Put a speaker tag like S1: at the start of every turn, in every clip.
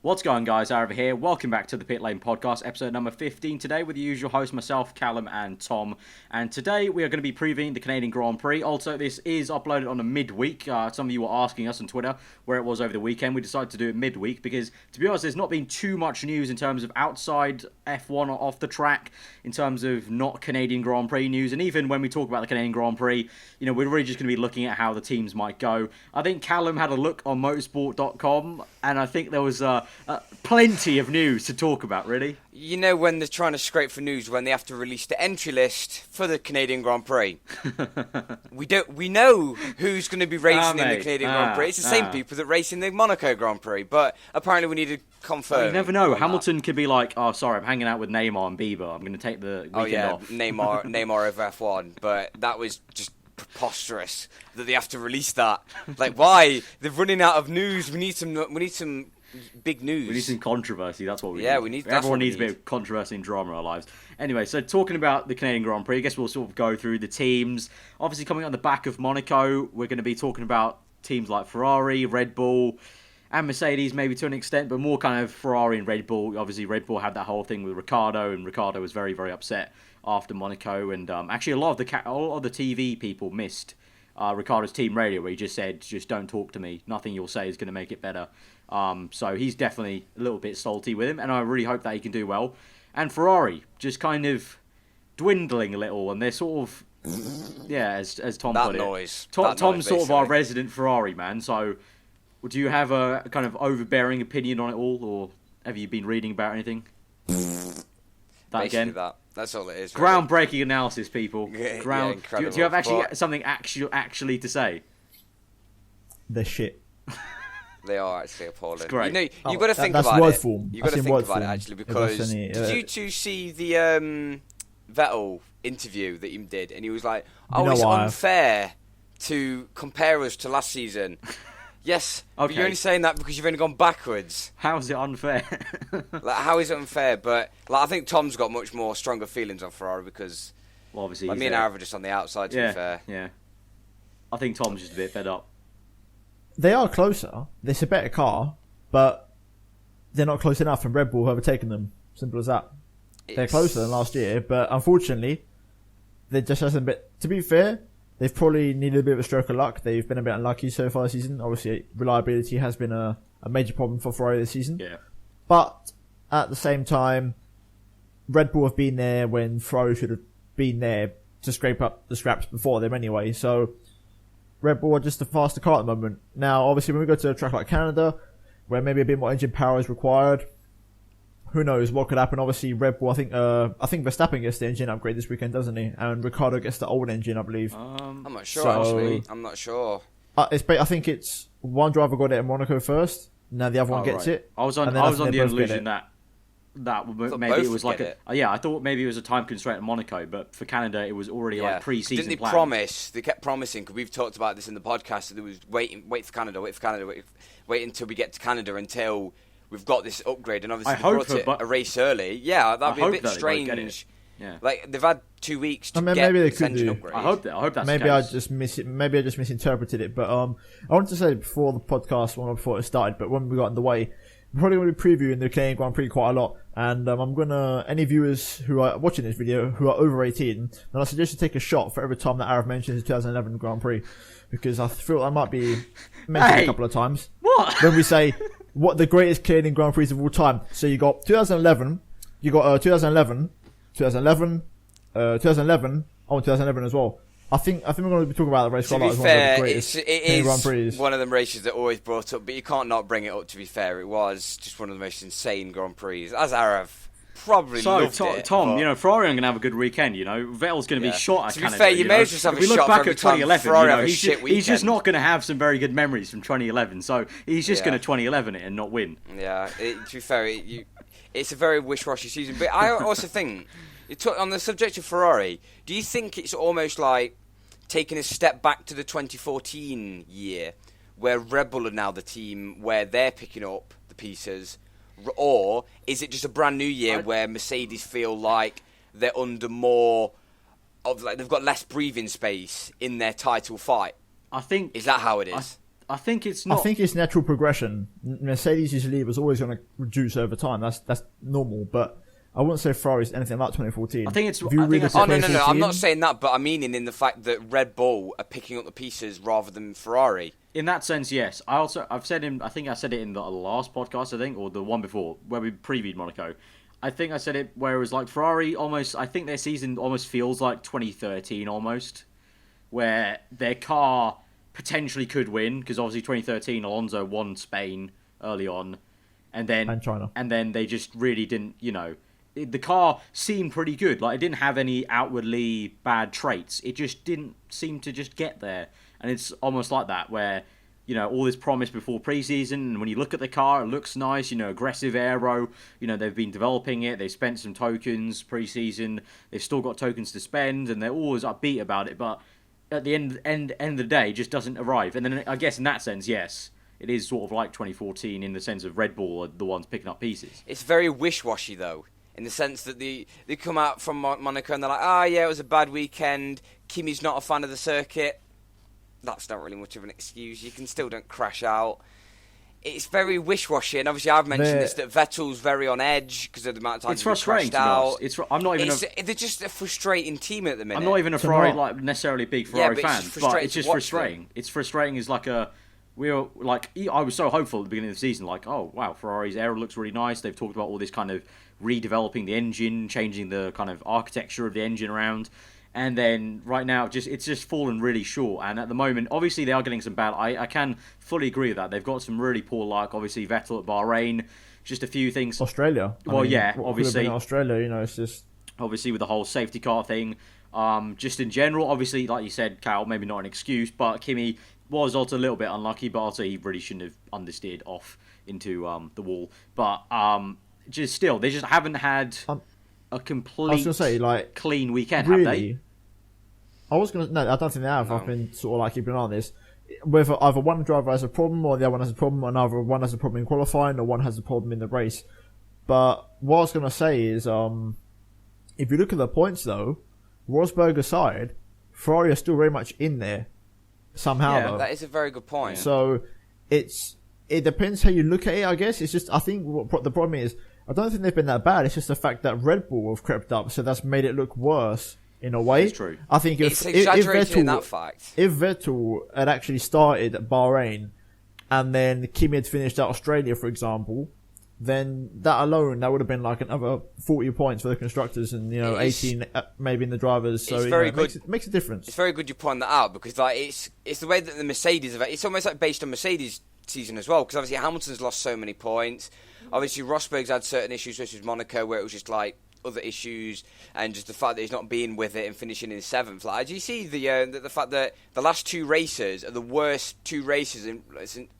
S1: What's going, guys? Aarava here. Welcome back to the Pitlane Podcast, episode number 15 today with the usual host, myself, Callum and Tom. And today we are going to be previewing the Canadian Grand Prix. Also, this is uploaded on a midweek. Some of you were asking us on Twitter where it was over the weekend. We decided to do it midweek because, to be honest, there's not been too much news in terms of outside F1 or off the track, in terms of not Canadian Grand Prix news. And even when we talk about the Canadian Grand Prix, you know, we're really just going to be looking at how the teams might go. I think Callum had a look on motorsport.com, and I think there was plenty of news to talk about, really.
S2: You know, when they're trying to scrape for news, when they have to release the entry list for the Canadian Grand Prix. We know who's going to be racing in the Canadian Grand Prix. It's the same people that race in the Monaco Grand Prix, but apparently we need to confirm.
S1: You never know. Hamilton could be like, oh, sorry, I'm hanging out with Neymar and Bieber. I'm going to take the weekend off.
S2: Neymar over F1, but that was just preposterous that they have to release that. Like, why? They're running out of news. We need some big news.
S1: We need some controversy. That's what we need.
S2: Yeah, we need.
S1: Everyone needs a bit of controversy and drama in our lives. Anyway, so talking about the Canadian Grand Prix, I guess we'll sort of go through the teams. Obviously, coming on the back of Monaco, we're going to be talking about teams like Ferrari, Red Bull, and Mercedes, maybe to an extent, but more kind of Ferrari and Red Bull. Obviously, Red Bull had that whole thing with Ricciardo, and Ricciardo was very, very upset after Monaco. And actually, a lot of the TV people missed Ricciardo's team radio, where he just said, "Just don't talk to me. Nothing you'll say is going to make it better." So he's definitely a little bit salty with him, and I really hope that he can do well. And Ferrari just kind of dwindling a little, and they're sort of, as Tom
S2: that
S1: put
S2: noise.
S1: it. Tom's sort of our resident Ferrari man, so do you have a kind of overbearing opinion on it all, or have you been reading about anything?
S2: That's all it is.
S1: Groundbreaking analysis, people.
S2: Yeah,
S1: do you have something actually to say?
S3: They're shit.
S2: They are actually appalling.
S1: It's great.
S2: You know, you've got to think about it. You've got to think about it, actually, because did you two see the Vettel interview that he did? And he was like, it's unfair to compare us to last season. Yes, okay. But you're only saying that because you've only gone backwards.
S1: How is it unfair?
S2: How is it unfair? But I think Tom's got much more stronger feelings on Ferrari because,
S1: obviously,
S2: me and Aarava are just on the outside, to be fair.
S1: Yeah, I think Tom's just a bit fed up.
S3: They are closer. It's a better car, but they're not close enough, and Red Bull have overtaken them. Simple as that. They're closer than last year, but unfortunately, there just hasn't been. To be fair, they've probably needed a bit of a stroke of luck. They've been a bit unlucky so far this season. Obviously, reliability has been a major problem for Ferrari this season.
S1: Yeah.
S3: But at the same time, Red Bull have been there when Ferrari should have been there to scrape up the scraps before them anyway. So Red Bull are just a faster car at the moment. Now, obviously, when we go to a track like Canada, where maybe a bit more engine power is required, who knows what could happen? Obviously, Red Bull, I think Verstappen gets the engine upgrade this weekend, doesn't he? And Ricciardo gets the old engine, I believe.
S2: I'm not sure, actually. I'm not sure.
S3: I think it's one driver got it in Monaco first. Now the other one gets it.
S1: I was on the illusion that maybe it was like I thought maybe it was a time constraint in Monaco, but for Canada it was already like pre-season.
S2: Didn't they promise? They kept promising, because we've talked about this in the podcast, that there was wait for Canada, wait until we get to Canada until we've got this upgrade, and obviously they brought it a race early. Yeah, that'd be a bit strange.
S1: Yeah,
S2: like they've had 2 weeks to get
S3: maybe
S2: this engine upgrade.
S1: I hope that's
S3: maybe I just misinterpreted it. But I wanted to say before the podcast, before it started, but when we got underway, we're probably going to be previewing the Canadian Grand Prix quite a lot. And I'm gonna, any viewers who are watching this video who are over 18, then I suggest you take a shot for every time that Aarava mentions the 2011 Grand Prix, because I feel I might be mentioned a couple of times.
S1: What?
S3: When we say what the greatest Canadian Grand Prix of all time. So you got 2011, you got 2011, 2011 as well. I think we're going to be talking about the race quite a lot.
S2: To be fair, it is one of the races that always brought up, but you can't not bring it up. To be fair, it was just one of the most insane Grand Prix. As Aarava probably loved it.
S1: Tom, Ferrari are going to have a good weekend. Vettel's going to be shot at Canada.
S2: To be fair, you may as well have a shot.
S1: If we look back at 2011, he's just not going to have some very good memories from 2011. So he's just going to 2011 it and not win.
S2: Yeah, to be fair, it's a very wish-washy season. But I also think, on the subject of Ferrari, do you think it's almost like taking a step back to the 2014 year, where Red Bull are now the team where they're picking up the pieces, or is it just a brand new year where Mercedes feel like they're under more of, like, they've got less breathing space in their title fight?
S1: I think
S2: is that how it is?
S1: I think it's not.
S3: I think it's natural progression. Mercedes' lead was always going to reduce over time. That's normal, but I wouldn't say Ferrari's anything like 2014.
S1: I think it's.
S3: If you read the
S2: Oh, no.
S3: 2014
S2: I'm not saying that, but I'm meaning in the fact that Red Bull are picking up the pieces rather than Ferrari.
S1: In that sense, yes. I think I said it in the last podcast, or the one before, where we previewed Monaco. I think I said it where it was like Ferrari almost, I think their season almost feels like 2013 almost, where their car potentially could win, because obviously 2013 Alonso won Spain early on, and
S3: China.
S1: And then they just really didn't, the car seemed pretty good. Like, it didn't have any outwardly bad traits. It just didn't seem to just get there. And it's almost like that, where, all this promise before pre-season, and when you look at the car, it looks nice, aggressive aero. They've been developing it. They've spent some tokens pre-season. They've still got tokens to spend, and they're always upbeat about it. But at the end of the day, it just doesn't arrive. And then I guess in that sense, yes, it is sort of like 2014 in the sense of Red Bull are the ones picking up pieces.
S2: It's very wish-washy, though, in the sense that they come out from Monaco and they're like, yeah, it was a bad weekend. Kimi's not a fan of the circuit. That's not really much of an excuse. You can still don't crash out. It's very wish-washy, and obviously I've mentioned this, that Vettel's very on edge because of the amount of times
S1: he's crashed out. I'm not even.
S2: They're just a frustrating team at the minute.
S1: I'm not even a Ferrari, like necessarily big Ferrari fan, but it's just frustrating.
S2: Them.
S1: It's frustrating. Is like I was so hopeful at the beginning of the season, like, oh wow, Ferrari's aero looks really nice. They've talked about all this kind of redeveloping the engine, changing the kind of architecture of the engine around. And then right now, it's just fallen really short. And at the moment, obviously they are getting some bad. I can fully agree with that. They've got some really poor luck. Obviously Vettel at Bahrain, just a few things.
S3: Australia.
S1: Obviously
S3: Australia. It's just
S1: obviously with the whole safety car thing. Just in general, obviously, like you said, Cal, maybe not an excuse, but Kimi was also a little bit unlucky. But also he really shouldn't have understeered off into the wall. But just still, they just haven't had a complete,
S3: I was gonna say,
S1: clean weekend,
S3: really,
S1: have they?
S3: I don't think they have. No. I've been sort of keeping an eye on this. Whether either one driver has a problem or the other one has a problem, and either one has a problem in qualifying or one has a problem in the race. But what I was going to say is, if you look at the points though, Rosberg aside, Ferrari are still very much in there somehow.
S2: Yeah,
S3: though.
S2: That is a very good point.
S3: So it depends how you look at it, I guess. It's just, I think what the problem is, I don't think they've been that bad. It's just the fact that Red Bull have crept up, so that's made it look worse. In a way,
S1: it's true.
S3: I think
S2: it's exaggerated in that fact.
S3: If Vettel had actually started at Bahrain and then Kimi had finished at Australia, for example, then that alone, that would have been like another 40 points for the constructors and 18 maybe in the drivers. So it makes a difference.
S2: It's very good you point that out because it's the way that the Mercedes have. It's almost like based on Mercedes' season as well because obviously Hamilton's lost so many points. Obviously Rosberg's had certain issues, such as Monaco, where it was just like other issues, and just the fact that he's not being with it and finishing in 7th. Like, do you see the fact that the last 2 races are the worst 2 races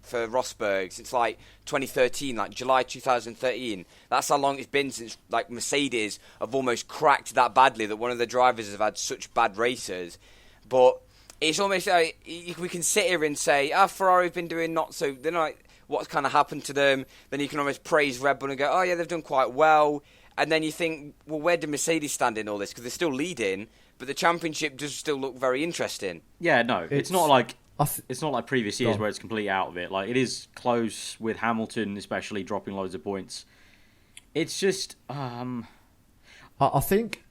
S2: for Rosberg since like 2013, like July 2013? That's how long it's been since like Mercedes have almost cracked that badly that one of the drivers have had such bad races. But it's almost like we can sit here and say, Ferrari have been doing not so. They're not. What's kind of happened to them? Then you can almost praise Red Bull and go, oh yeah, they've done quite well. And then you think, well, where do Mercedes stand in all this? Because they're still leading, but the championship does still look very interesting.
S1: Yeah, no, it's not like previous years where it's completely out of it. Like, it is close with Hamilton, especially dropping loads of points. It's just,
S3: I think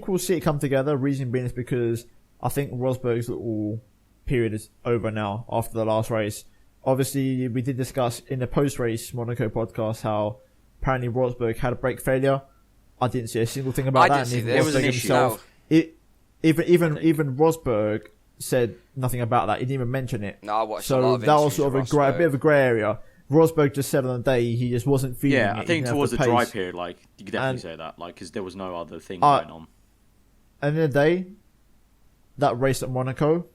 S3: we'll see it come together. Reason being is because I think Rosberg's little period is over now after the last race. Obviously, we did discuss in the post-race Monaco podcast how apparently Rosberg had a brake failure. I didn't see a single thing about that.
S1: There was an issue.
S3: Even Rosberg said nothing about that. He didn't even mention it.
S2: No, I watched a lot of
S3: that was sort of a bit of a grey area. Rosberg just said on the day he just wasn't feeling it.
S1: Yeah, I think towards the dry period, like, you could definitely say that, like, because there was no other thing going on.
S3: At the end of the day, that race at Monaco,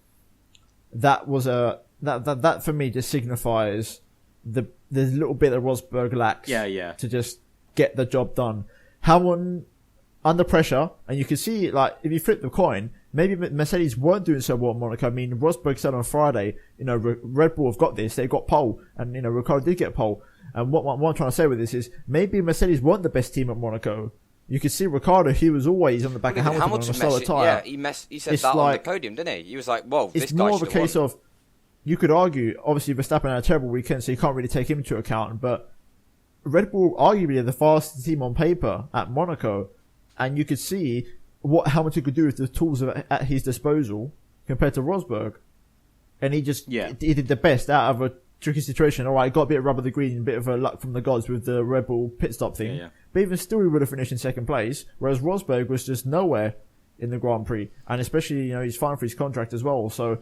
S3: that was that for me just signifies the little bit that Rosberg lacks.
S1: Yeah.
S3: To just get the job done. Hamilton under pressure, and you can see, like, if you flip the coin, maybe Mercedes weren't doing so well at Monaco. I mean, Rosberg said on Friday, Red Bull have got this, they got pole, and Ricciardo did get pole. And what I'm trying to say with this is, maybe Mercedes weren't the best team at Monaco. You could see Ricciardo, he was always on the back of Hamilton on a slower tyre.
S2: Yeah, he said that on the podium, didn't he? He was like, whoa, this
S3: It's
S2: guy
S3: more of a case of, you could argue, obviously Verstappen had a terrible weekend, so you can't really take him into account, but Red Bull arguably are the fastest team on paper at Monaco, and you could see how much he could do with the tools at his disposal compared to Rosberg. And he did the best out of a tricky situation. All right, got a bit of rub of the green, a bit of luck from the gods with the Red Bull pit stop thing.
S1: Yeah.
S3: But even still, he would have finished in second place, whereas Rosberg was just nowhere in the Grand Prix. And especially, he's fighting for his contract as well. So,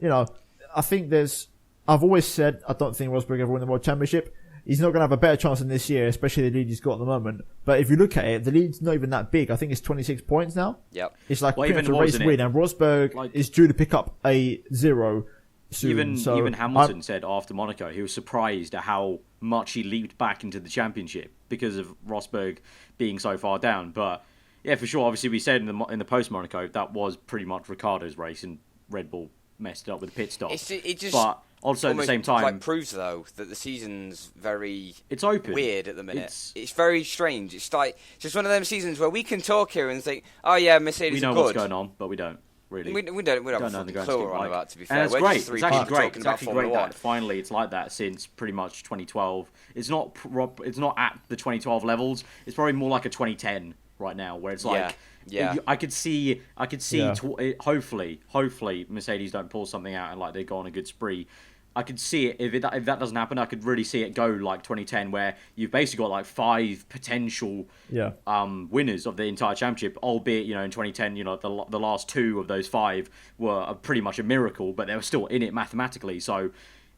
S3: I think I've always said, I don't think Rosberg ever won the World Championship. He's not going to have a better chance than this year, especially the lead he's got at the moment. But if you look at it, the lead's not even that big. I think it's 26 points now.
S2: Yep.
S3: It's like pretty much a race win, and Rosberg is due to pick up a 0 soon.
S1: Even Hamilton said after Monaco he was surprised at how much he leaped back into the championship because of Rosberg being so far down. But yeah, for sure. Obviously, we said in the post Monaco that was pretty much Ricciardo's race, and Red Bull messed it up with the pit stop. But also at the same time,
S2: like proves though that the season's
S1: it's open,
S2: weird at the minute. It's very strange. It's just one of them seasons where we can talk here and think, oh yeah, Mercedes.
S1: We know
S2: are good.
S1: what's going on, but we don't really.
S2: We don't have a clue what we're on about. To be fair,
S1: and it's
S2: we're
S1: great.
S2: just three
S1: It's actually
S2: people
S1: great.
S2: talking
S1: It's
S2: about
S1: actually
S2: Formula
S1: great
S2: One.
S1: that finally it's like that since pretty much 2012. It's not at the 2012 levels. It's probably more like a 2010 right now, where it's like.
S2: Yeah.
S1: I could see. Hopefully, Mercedes don't pull something out and like they go on a good spree. I could see it if that doesn't happen. I could really see it go like 2010, where you've basically got like 5 potential winners of the entire championship. Albeit, in 2010, the last 2 of those 5 were pretty much a miracle, but they were still in it mathematically. So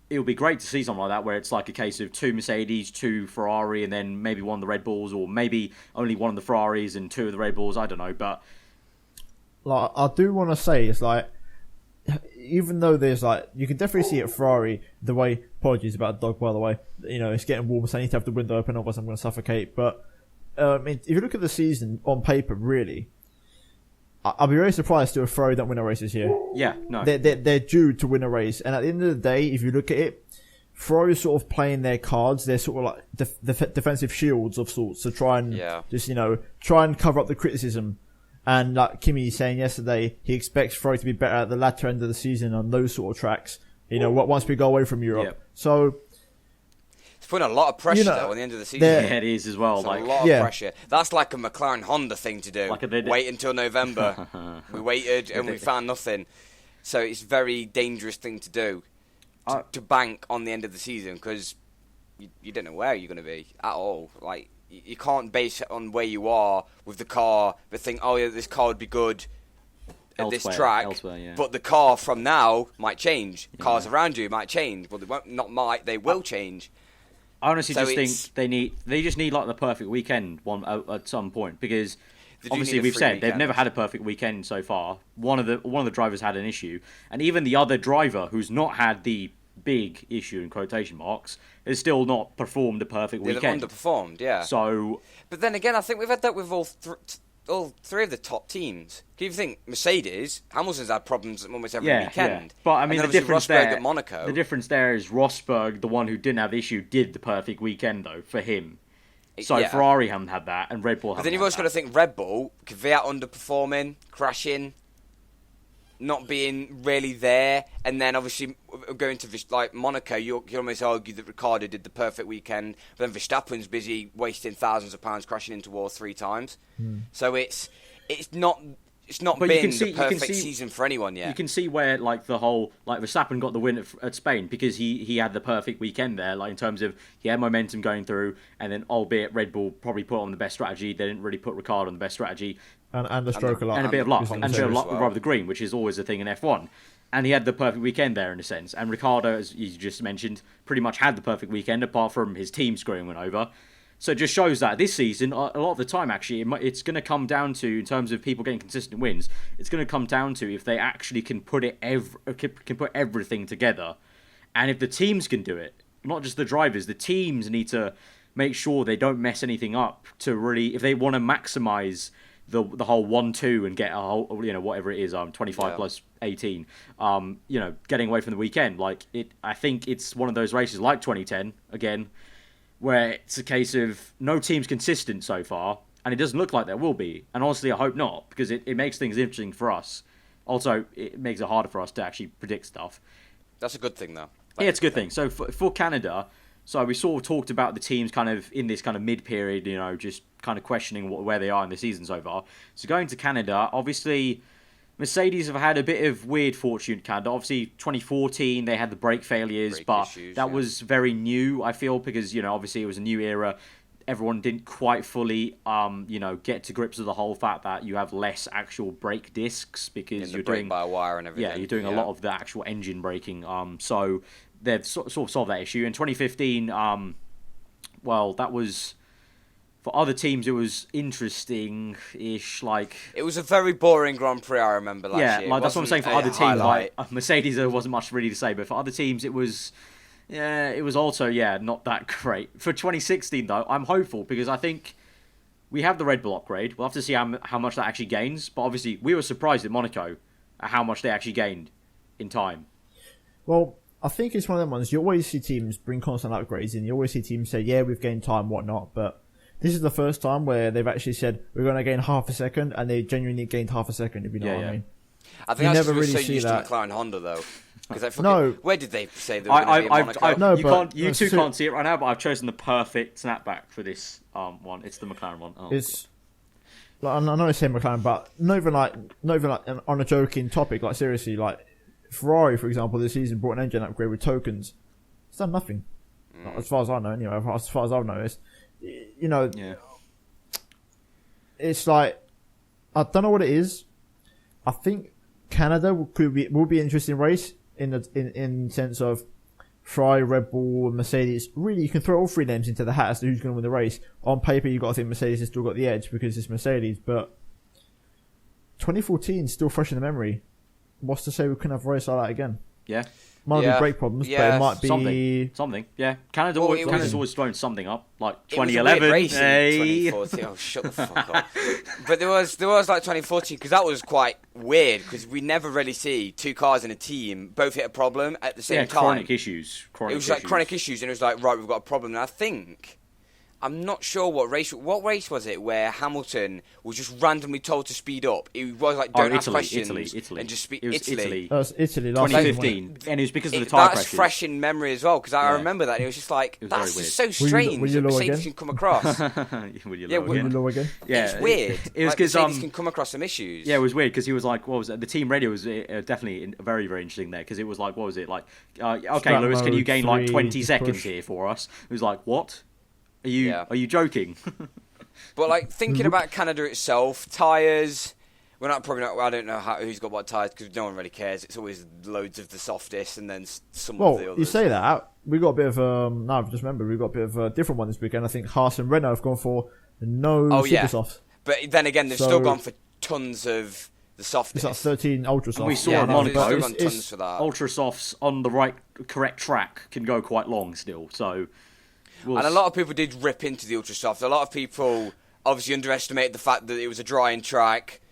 S1: it would be great to see something like that, where it's like a case of 2 Mercedes, 2 Ferrari, and then maybe 1 of the Red Bulls, or maybe only 1 of the Ferraris and 2 of the Red Bulls. I don't know, but
S3: like I do want to say, it's like, even though there's you can definitely see at Ferrari the way. Apologies about the dog, by the way. It's getting warm, so I need to have the window open, otherwise I'm going to suffocate. But if you look at the season on paper, really, I'll be very surprised if Ferrari don't win a race this year.
S1: Yeah, no,
S3: they're due to win a race, and at the end of the day, if you look at it, Ferrari is sort of playing their cards. They're sort of like defensive shields of sorts to try and just try and cover up the criticism. And like Kimi saying yesterday, he expects Ferrari to be better at the latter end of the season on those sort of tracks. Once we go away from Europe. Yep. So
S2: it's putting a lot of pressure though on the end of the season.
S1: Yeah, it is as well.
S2: A lot of pressure. That's like a McLaren Honda thing to do. Wait until November. We waited and we found nothing. So it's a very dangerous thing to do to bank on the end of the season, because you don't know where you're going to be at all. Like, you can't base it on where you are with the car, but think, oh yeah, this car would be good at this track, but the car from now might change. Cars around you might change. Well, they will change.
S1: I honestly just think they just need like the perfect weekend at some point, because obviously we've said they've never had a perfect weekend so far. One of the drivers had an issue, and even the other driver who's not had the big issue in quotation marks has still not performed a perfect weekend.
S2: They've underperformed, yeah.
S1: So,
S2: but then again, I think we've had that with all 3 of the top teams. Do you think Mercedes, Hamilton's had problems almost every weekend? Yeah.
S1: But I mean, the difference
S2: Rosberg at Monaco.
S1: The difference there is Rosberg, the one who didn't have the issue, did the perfect weekend though for him. So Ferrari haven't had that, and Red Bull haven't.
S2: But then you've also got to think Red Bull, Kvyat underperforming, crashing, not being really there, and then obviously going to like Monaco, you almost argue that Ricciardo did the perfect weekend, but then Verstappen's busy wasting thousands of pounds crashing into walls 3 times. So it's not been the perfect season for anyone yet.
S1: You can see where like the whole Verstappen got the win at Spain because he had the perfect weekend there, like in terms of he had momentum going through, and then albeit Red Bull probably put on the best strategy, they didn't really put Ricciardo on the best strategy.
S3: And the stroke a lot.
S1: And a bit of luck. And a bit of luck with rubber the green, which is always a thing in F1. And he had the perfect weekend there in a sense. And Ricciardo, as you just mentioned, pretty much had the perfect weekend apart from his team screwing one over. So it just shows that this season, a lot of the time actually, it's going to come down to, in terms of people getting consistent wins, it's going to come down to if they actually can put everything together. And if the teams can do it, not just the drivers, the teams need to make sure they don't mess anything up to really, if they want to maximise the whole 1-2 and get a whole, whatever it is, 25 plus 18, getting away from the weekend. I think it's one of those races like 2010 again, where it's a case of no team's consistent so far, and it doesn't look like there will be. And honestly, I hope not, because it makes things interesting for us. Also, it makes it harder for us to actually predict stuff.
S2: That's a good thing, though.
S1: Yeah, it's a good thing. So for Canada, so we sort of talked about the teams kind of in this kind of mid-period, just kind of questioning where they are in the season so far. So going to Canada, obviously, Mercedes have had a bit of weird fortune in Canada. Obviously, 2014, they had the brake failures, that was very new, I feel, because, obviously it was a new era. Everyone didn't quite fully, get to grips with the whole fact that you have less actual brake discs because you're doing
S2: by-wire and everything.
S1: Yeah, you're doing a lot of the actual engine braking. So they've sort of solved that issue. In 2015, that was for other teams. It was interesting-ish.
S2: It was a very boring Grand Prix. I remember last year.
S1: Yeah, that's what I'm saying. For other teams, Mercedes, there wasn't much really to say, but for other teams, it was. Yeah, it was also, not that great. For 2016, though, I'm hopeful because I think we have the Red Bull upgrade. We'll have to see how much that actually gains. But obviously, we were surprised at Monaco at how much they actually gained in time.
S3: Well, I think it's one of them ones. You always see teams bring constant upgrades in. You always see teams say, yeah, we've gained time, whatnot. But this is the first time where they've actually said, we're going to gain half a second, and they genuinely gained half a second, if you know what I mean.
S2: I think that's never really so used to McLaren Honda, though. Where did they say they were going to be in Monaco?
S1: You two can't see it right now, but I've chosen the perfect snapback for this one. It's the McLaren one.
S3: It's I know it's saying McLaren, but not even like on a joking topic. Like seriously, like Ferrari, for example, this season brought an engine upgrade with tokens. It's done nothing, as far as I know. Anyway, as far as I've noticed, it's like I don't know what it is. I think Canada will be an interesting race. In sense of Ferrari, Red Bull, Mercedes. Really, you can throw all three names into the hat as to who's going to win the race. On paper, you've got to think Mercedes has still got the edge because it's Mercedes. But 2014 is still fresh in the memory. What's to say we couldn't have a race like that again?
S1: Yeah.
S3: Might be brake problems, but it might be...
S1: Something. Yeah. Canada's always thrown something up. Like 2011.
S2: 2014. Oh, shut the fuck up. But there was like 2014, because that was quite weird, because we never really see two cars in a team both hit a problem at the same time.
S1: Chronic issues.
S2: It was like chronic issues, and it was like, right, we've got a problem. And I think... I'm not sure what race was it where Hamilton was just randomly told to speed up. It was like, don't ask questions.
S1: Italy.
S2: And just speed.
S1: It was Italy.
S3: That was Italy last
S1: 2015. And it was because of the tyre pressures.
S2: That's fresh in memory as well, because I remember that. And it was just like, that's just so strange that Mercedes can come across.
S3: Will you low again?
S2: Yeah, it's weird.
S1: It was
S2: because Mercedes can come across some issues.
S1: Yeah, it was weird because he was like, what was it? The team radio was definitely very, very interesting there because it was like, what was it? Like, okay, Lewis, can you gain like 20 seconds here for us? It was like, what? Are you joking?
S2: But like thinking about Canada itself, tyres. I don't know who's got what tyres because no one really cares. It's always loads of the softest and then some of the others.
S3: You say that we got a bit of I've just remembered we got a bit of a different one this weekend. I think Haas and Renault have gone for super soft.
S2: But then again, they've still gone for tons of the softest.
S3: It's like 13 ultra soft.
S1: We saw Monaco.
S2: Tons for that.
S1: Ultra softs on the correct track can go quite long still. So.
S2: And a lot of people did rip into the ultra soft. A lot of people obviously underestimated the fact that it was a drying track.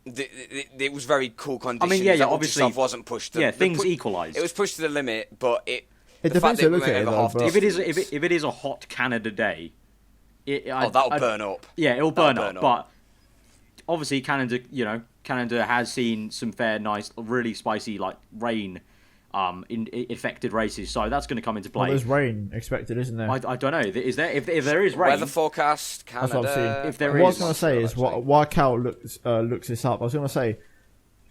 S2: It was very cool conditions.
S1: I mean, obviously
S2: ultra soft wasn't pushed.
S1: Things equalised.
S2: It was pushed to the limit, but
S3: it depends how you look at it. Though,
S1: if it is a hot Canada day,
S2: that'll burn up.
S1: Yeah, it'll burn up. But obviously, Canada has seen some nice, really spicy rain. In affected races, so that's going to come into play.
S3: Well, there's rain expected, isn't there?
S1: I don't know. Is there? If there is rain,
S2: weather forecast, Canada.
S3: That's what I'm
S2: if
S3: there is, what I was going to say is why Cal looks this up. I was going to say,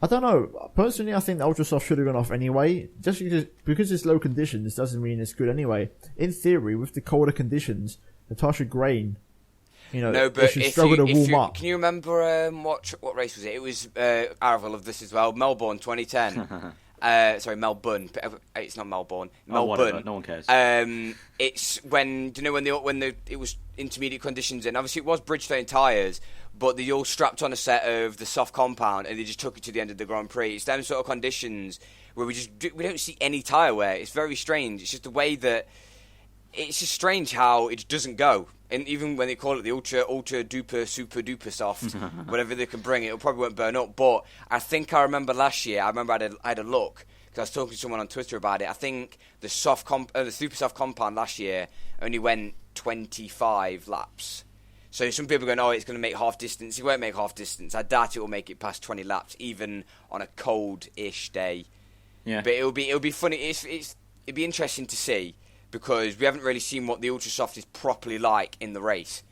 S3: I don't know. Personally, I think the ultra soft should have gone off anyway. Just because it's low conditions doesn't mean it's good anyway. In theory, with the colder conditions, the tire should grain.
S2: No, but
S3: it should struggle to warm up.
S2: Can you remember what race was it? It was Aarava loved this as well. Melbourne 2010. Sorry, Melbourne. It's not Melbourne. Melbourne.
S1: No one cares.
S2: It's when it was intermediate conditions, and obviously it was Bridgestone tyres, but they all strapped on a set of the soft compound, and they just took it to the end of the Grand Prix. It's them sort of conditions where we don't see any tyre wear. It's very strange. It's just the way that it's just strange how it doesn't go. And even when they call it the ultra duper super duper soft, whatever they can bring, it probably won't burn up. But I think I remember last year. I had a look because I was talking to someone on Twitter about it. I think the super soft compound last year only went 25 laps. So some people are going, it's going to make half distance. It won't make half distance. I doubt it will make it past 20 laps, even on a cold-ish day.
S1: Yeah.
S2: But it'll be funny. It'd be interesting to see because we haven't really seen what the ultra soft is properly like in the race.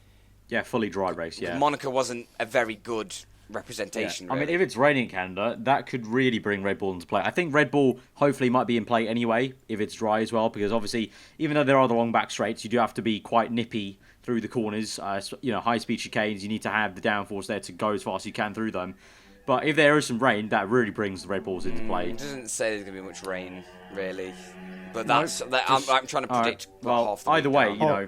S1: Yeah, fully dry race. Yeah.
S2: Monaco wasn't a very good representation.
S1: Yeah. I
S2: really.
S1: mean, if it's raining in Canada, that could really bring Red Bull into play. I think Red Bull hopefully might be in play anyway if it's dry as well, because obviously, even though there are the long back straights, you do have to be quite nippy through the corners. High speed chicanes, you need to have the downforce there to go as fast as you can through them. But if there is some rain, that really brings the Red Bulls into play.
S2: It doesn't say there's going to be much rain, really. But I'm trying to predict.
S1: Well,
S2: half the
S1: either
S2: week
S1: way,
S2: now.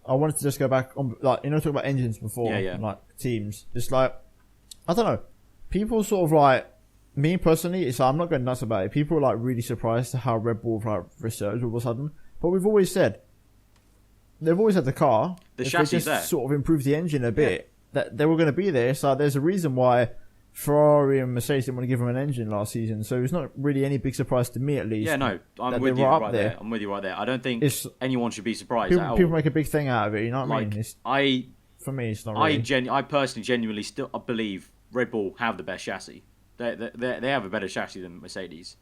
S3: I wanted to just go back on, talk about engines before, like teams. It's like, I don't know, people sort of like, me personally, it's like, I'm not going nuts about it. People are like really surprised to how Red Bull like resurged all of a sudden. But we've always said, they've always had the car.
S1: The
S3: if
S1: chassis
S3: they just
S1: there.
S3: sort of improved the engine a bit, that they were going to be there. So there's a reason why Ferrari and Mercedes didn't want to give them an engine last season, so it's not really any big surprise to me, at least.
S1: Yeah, no, I'm with you right there. I'm with you right there. I don't think anyone should be surprised.
S3: People make a big thing out of it, you know what I mean? For me, it's not really.
S1: I personally, genuinely still believe Red Bull have the best chassis. They have a better chassis than Mercedes.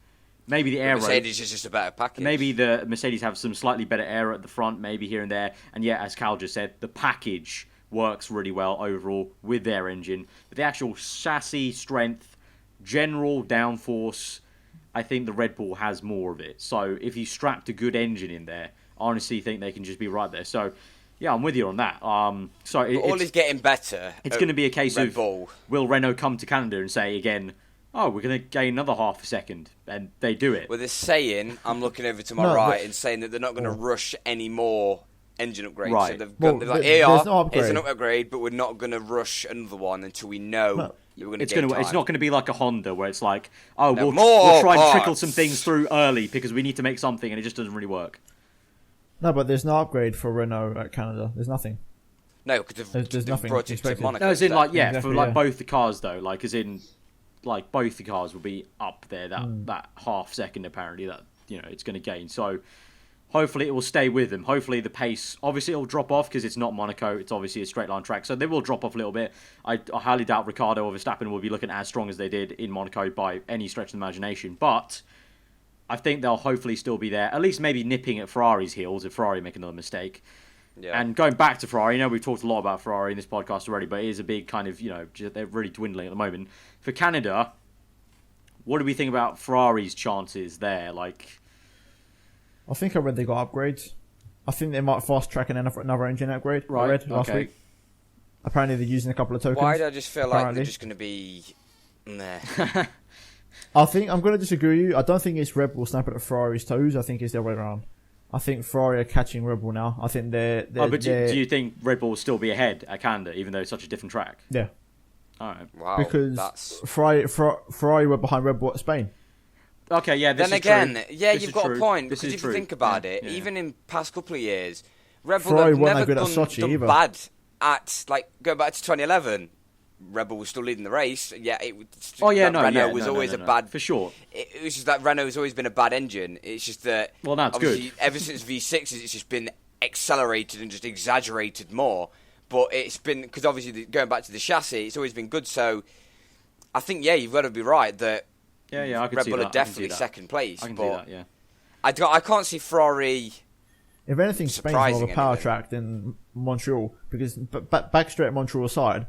S1: Maybe the aero.
S2: Mercedes is just a better package.
S1: Maybe the Mercedes have some slightly better aero at the front, maybe here and there. And yeah, as Cal just said, the package works really well overall with their engine. But the actual chassis strength, general downforce, I think the Red Bull has more of it. So if you strapped a good engine in there, I honestly think they can just be right there. So yeah, I'm with you on that. All
S2: is getting better.
S1: It's going to be a case
S2: Red
S1: of
S2: Bull.
S1: Will Renault come to Canada and say again, oh, we're going to gain another half a second, and they do it.
S2: Well, they're saying, I'm looking over to my right and saying that they're not going to rush any more engine upgrades.
S1: Right.
S2: So they're like, here's an upgrade, but we're not going to rush another one until we know that we're going to gain time.
S1: It's not going to be like a Honda where it's like, oh, we'll try and trickle some things through early because we need to make something, and it just doesn't really work.
S3: No, but there's no upgrade for Renault at Canada. There's nothing.
S2: No, because
S3: there's nothing
S2: brought it to Monaco.
S1: No, as in
S3: Exactly,
S1: both the cars though, like as in like both the cars will be up there that half second apparently that it's going to gain. So hopefully it will stay with them. Hopefully the pace, obviously it will drop off because it's not Monaco. It's obviously a straight line track, so they will drop off a little bit. I highly doubt Ricciardo or Verstappen will be looking as strong as they did in Monaco by any stretch of the imagination, but I think they'll hopefully still be there, at least maybe nipping at Ferrari's heels if Ferrari make another mistake. Yeah. And going back to Ferrari, we've talked a lot about Ferrari in this podcast already, but it is a big kind of, they're really dwindling at the moment. For Canada, what do we think about Ferrari's chances there? Like,
S3: I think I read they got upgrades. I think they might fast track another engine upgrade.
S1: Right.
S3: I read last week. Apparently they're using a couple of tokens.
S2: Why do I just feel like they're just going to be... Nah.
S3: I think I'm going to disagree with you. I don't think it's Red Bull snapping at Ferrari's toes. I think it's the other way around. I think Ferrari are catching Red Bull now. I think they're
S1: but do you think Red Bull will still be ahead at Canada, even though it's such a different track?
S3: Yeah.
S1: All right.
S2: Wow.
S3: Because Ferrari were behind Red Bull at Spain.
S1: Okay, yeah, this
S2: then
S1: is
S2: again,
S1: true.
S2: yeah,
S1: this
S2: you've
S1: is
S2: got
S1: true.
S2: a point.
S1: This
S2: Because
S1: is
S2: if you
S1: true.
S2: think about it,
S1: Yeah.
S2: even in past couple of years, Red Bull
S3: Ferrari
S2: have
S3: weren't
S2: never
S3: that good at Sochi
S2: done
S3: either.
S2: bad at, like, go back to 2011. Red Bull was still leading the race. Yeah, Renault was always a bad...
S1: For sure.
S2: It was just that Renault has always been a bad engine. It's just that...
S1: Well, now it's good.
S2: Ever since V6s, it's just been accelerated and just exaggerated more. But it's been... Because obviously, going back to the chassis, it's always been good. So, I think, you've got to be right that...
S1: I can
S2: Red
S1: see
S2: Bull
S1: that.
S2: are definitely second place.
S1: I can see that, yeah.
S2: I can't see Ferrari...
S3: If anything, Spain's more of a power
S2: anything.
S3: track than Montreal. Because back straight at Montreal side...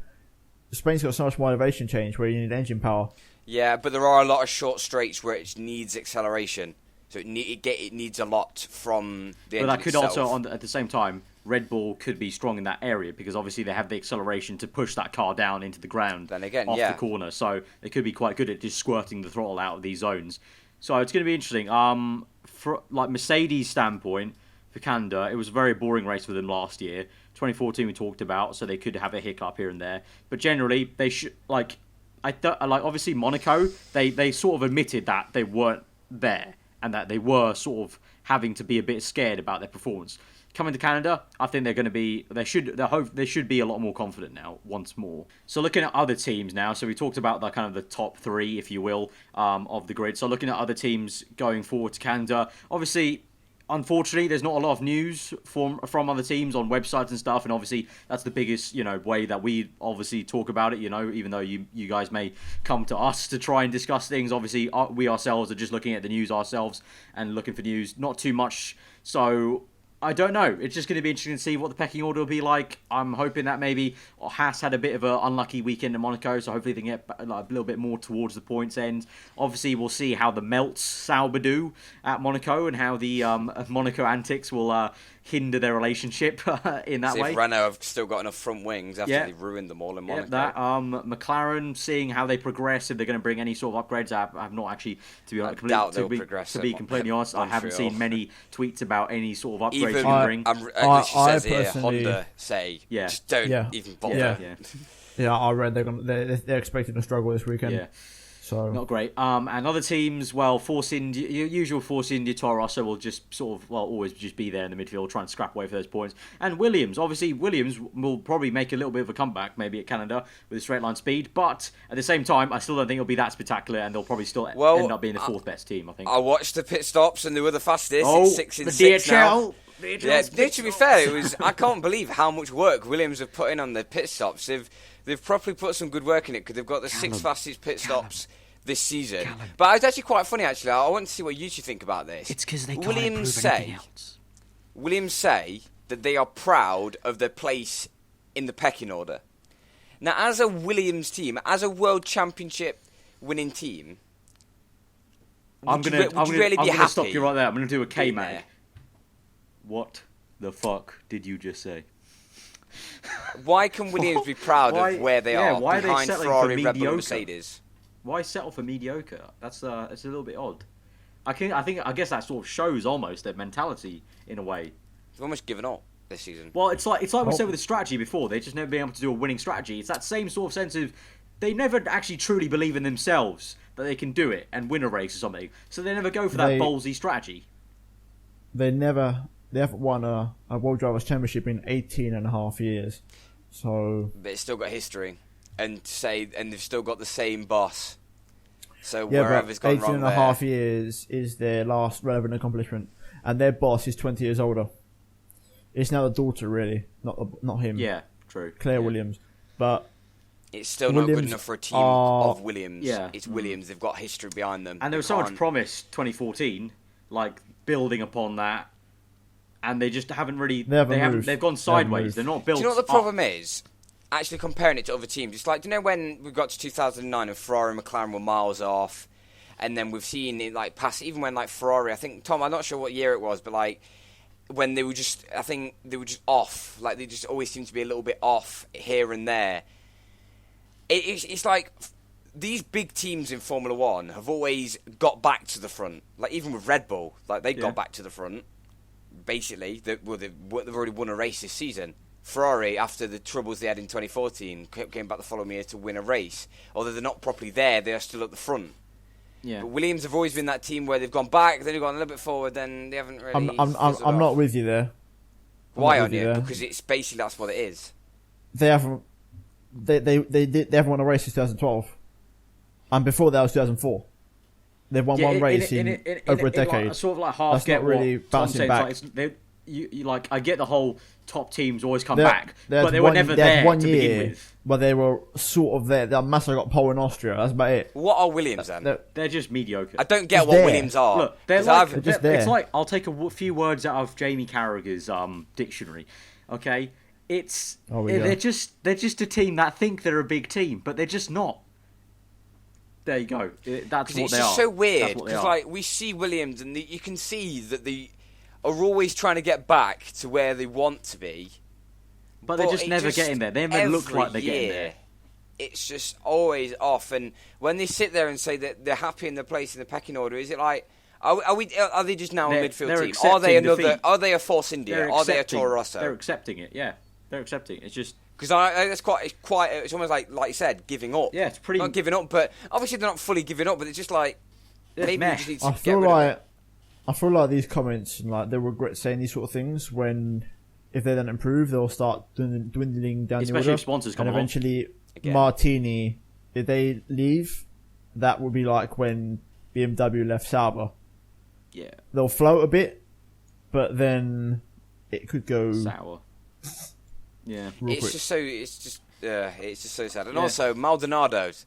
S3: Spain's got so much more elevation change where you need engine power.
S2: Yeah, but there are a lot of short straights where it needs acceleration. So it needs a lot from the engine
S1: But that could
S2: itself.
S1: also, at the same time, Red Bull could be strong in that area because obviously they have the acceleration to push that car down into the ground
S2: Then again,
S1: off the corner. So they could be quite good at just squirting the throttle out of these zones. So it's going to be interesting. For like Mercedes' standpoint for Canada, it was a very boring race for them last year. 2014 we talked about, so they could have a hiccup here and there. But generally, they should obviously Monaco. They sort of admitted that they weren't there and that they were sort of having to be a bit scared about their performance. Coming to Canada, I think they're going to be. They should be a lot more confident now once more. So looking at other teams now. So we talked about the kind of the top three, if you will, of the grid. So looking at other teams going forward to Canada, obviously. unfortunately, there's not a lot of news from other teams on websites and stuff, and obviously that's the biggest, way that we obviously talk about it. Even though you guys may come to us to try and discuss things, obviously we ourselves are just looking at the news ourselves and looking for news, not too much. So I don't know. It's just going to be interesting to see what the pecking order will be like. I'm hoping that maybe Haas had a bit of an unlucky weekend in Monaco, so hopefully they can get a little bit more towards the points end. Obviously, we'll see how the Melts Sauber do at Monaco and how the Monaco antics will hinder their relationship in that way.
S2: See if Renault have still got enough front wings after they've ruined them all in Monaco.
S1: That McLaren, seeing how they progress, if they're going to bring any sort of upgrades. I've not actually, to be completely honest, I haven't seen many tweets about any sort of upgrades.
S2: I personally, Honda say, just don't even bother.
S3: I read they're expecting to struggle this weekend.
S1: Yeah.
S3: So
S1: not great. And other teams, well, usual Force India, Toro Rosso will just always just be there in the midfield, trying to scrap away for those points. And Williams will probably make a little bit of a comeback, maybe at Canada with a straight line speed. But at the same time, I still don't think it'll be that spectacular, and they'll probably still end up being the fourth best team. I think.
S2: I watched the pit stops, and they were the fastest. It's 6 in 6 now. Yeah, to be fair, I can't believe how much work Williams have put in on their pit stops. They've properly put some good work in it because they've got the 6 fastest pit stops this season. But it's actually quite funny, actually. I want to see what you two think about this.
S1: It's because they can't improve anything else.
S2: Williams say that they are proud of their place in the pecking order. Now, as a Williams team, as a World Championship winning team, would you really be happy?
S1: I'm going to stop you right there. I'm going to do a K-Mag. What the fuck did you just say?
S2: Why can Williams be proud of where they are behind Ferrari, Red Bull, and Mercedes?
S1: Why settle for mediocre? That's a little bit odd. I guess that sort of shows almost their mentality in a way.
S2: They've almost given up this season.
S1: Well, it's like we said with the strategy before. They just never been able to do a winning strategy. It's that same sort of sense of they never actually truly believe in themselves that they can do it and win a race or something. So they never go for that ballsy strategy.
S3: They haven't won a World Drivers' Championship in 18 and a half years. So
S2: but it's still got history, and they've still got the same boss. So
S3: yeah,
S2: wherever's gone
S3: 18
S2: wrong
S3: and a half years is their last relevant accomplishment, and their boss is 20 years older. It's now the daughter, really, not him.
S1: Yeah, true.
S3: Claire Williams, but
S2: it's still not good enough for a team of Williams. Yeah. It's Williams. They've got history behind them.
S1: And there was so much promise 2014, like building upon that. And they just haven't really. They've gone sideways. They're not built.
S2: Do you know what the problem is? Actually, comparing it to other teams, it's like, do you know when we got to 2009 and Ferrari and McLaren were miles off, and then we've seen it like pass. Even when like Ferrari, I think Tom, I'm not sure what year it was, but like when they were just, I think they were just off. Like they just always seem to be a little bit off here and there. It's like these big teams in Formula One have always got back to the front. Like even with Red Bull, like they got back to the front. Basically, they've already won a race this season. Ferrari, after the troubles they had in 2014, came back the following year to win a race. Although they're not properly there, they are still at the front. Yeah. But Williams have always been that team where they've gone back, then they've gone a little bit forward, then they haven't really.
S3: I'm not with you there.
S2: Why aren't you? Because it's basically that's what it is.
S3: They haven't. They haven't won a race since 2012, and before that was 2004. They've won one race in over a decade.
S1: Like, sort of like half.
S3: That's not really bouncing back.
S1: Like I get the whole top teams always come back, but they
S3: were
S1: never there to begin with.
S3: But they were sort of there. Massa got pole in Austria. That's about it.
S2: What are Williams then?
S1: They're just mediocre.
S2: I don't get what Williams are.
S1: Look, they're just there. It's like I'll take a few words out of Jamie Carragher's dictionary. Okay, they're just a team that think they're a big team, but they're just not. There you go. That's what they are.
S2: It's just so weird because like we see Williams and you can see that they are always trying to get back to where they want to be,
S1: but they're just never getting there. They never look like they're getting there.
S2: It's just always off. And when they sit there and say that they're happy in their place in the pecking order, is it like are they just now a midfield team? Are they another? Are they a Force India? Are they a Toro Rosso?
S1: They're accepting it. Yeah, they're accepting it. It's just.
S2: Because it's almost like you said, giving up.
S1: Yeah, it's pretty.
S2: Not giving up, but obviously they're not fully giving up. But it's just like maybe we just need to
S3: I feel like these comments and like they regret saying these sort of things when if they don't improve, they'll start dwindling down the order.
S1: Especially if sponsors come
S3: and eventually, Martini, if they leave, that would be like when BMW left Sauber.
S1: Yeah,
S3: they'll float a bit, but then it could go
S1: sour. Yeah,
S2: it's just so sad. And also Maldonado's.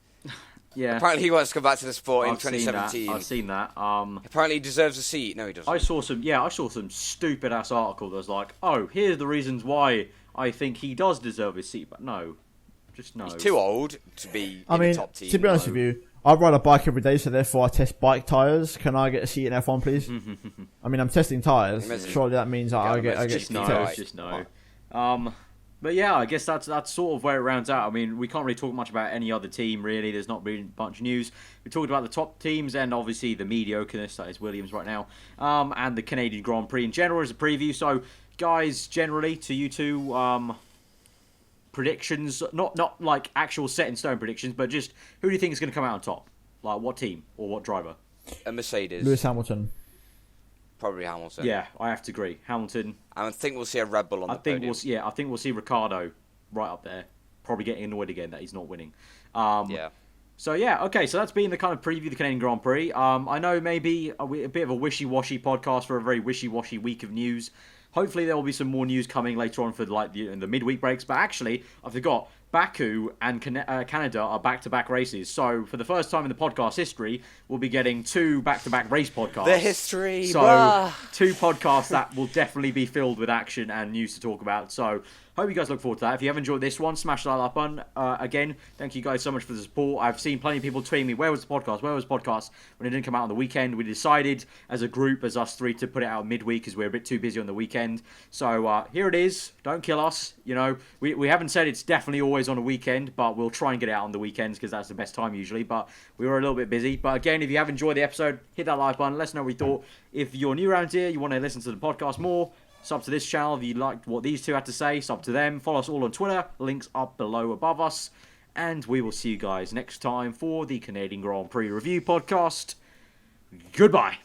S1: Yeah.
S2: Apparently he wants to come back to the sport in 2017.
S1: I've seen that.
S2: Apparently he deserves a seat. No, he doesn't.
S1: I saw some stupid ass article that was like, oh, here's the reasons why I think he does deserve his seat, but no. Just no.
S2: He's too old to be the top team.
S3: To be honest with you, I ride a bike every day, so therefore I test bike tyres. Can I get a seat in F1, please? I mean, I'm testing tyres. Surely that means I get
S1: just no. But yeah, I guess that's sort of where it rounds out. I mean, we can't really talk much about any other team, really. There's not really much news. We talked about the top teams and obviously the mediocreness that is Williams right now, and the Canadian Grand Prix in general as a preview. So, guys, generally to you two, predictions, not like actual set in stone predictions, but just who do you think is going to come out on top? Like what team or what driver?
S2: A Mercedes.
S3: Lewis Hamilton.
S2: Probably Hamilton.
S1: Yeah, I have to agree. Hamilton.
S2: I think we'll see a Red Bull on the podium.
S1: I think we'll see Ricciardo right up there. Probably getting annoyed again that he's not winning. So yeah, okay. So that's been the kind of preview of the Canadian Grand Prix. I know maybe a bit of a wishy-washy podcast for a very wishy-washy week of news. Hopefully there will be some more news coming later on for like the midweek breaks. But actually, I forgot. Baku and Canada are back-to-back races. So, for the first time in the podcast history, we'll be getting 2 back-to-back race podcasts.
S2: The history!
S1: So,
S2: blah.
S1: 2 podcasts that will definitely be filled with action and news to talk about. So, hope you guys look forward to that. If you have enjoyed this one, smash that like button. Again, thank you guys so much for the support. I've seen plenty of people tweeting me, where was the podcast? Where was the podcast? When it didn't come out on the weekend, we decided as a group, as us 3, to put it out midweek because we're a bit too busy on the weekend. So, here it is. Don't kill us. You know, we haven't said it's definitely always on a weekend, but we'll try and get it out on the weekends because that's the best time usually. But we were a little bit busy. But again, if you have enjoyed the episode, hit that like button. Let us know what you thought. If you're new around here, you want to listen to the podcast more, sub to this channel. If you liked what these two had to say, sub to them. Follow us all on Twitter. Links up below above us. And we will see you guys next time for the Canadian Grand Prix Review Podcast. Goodbye.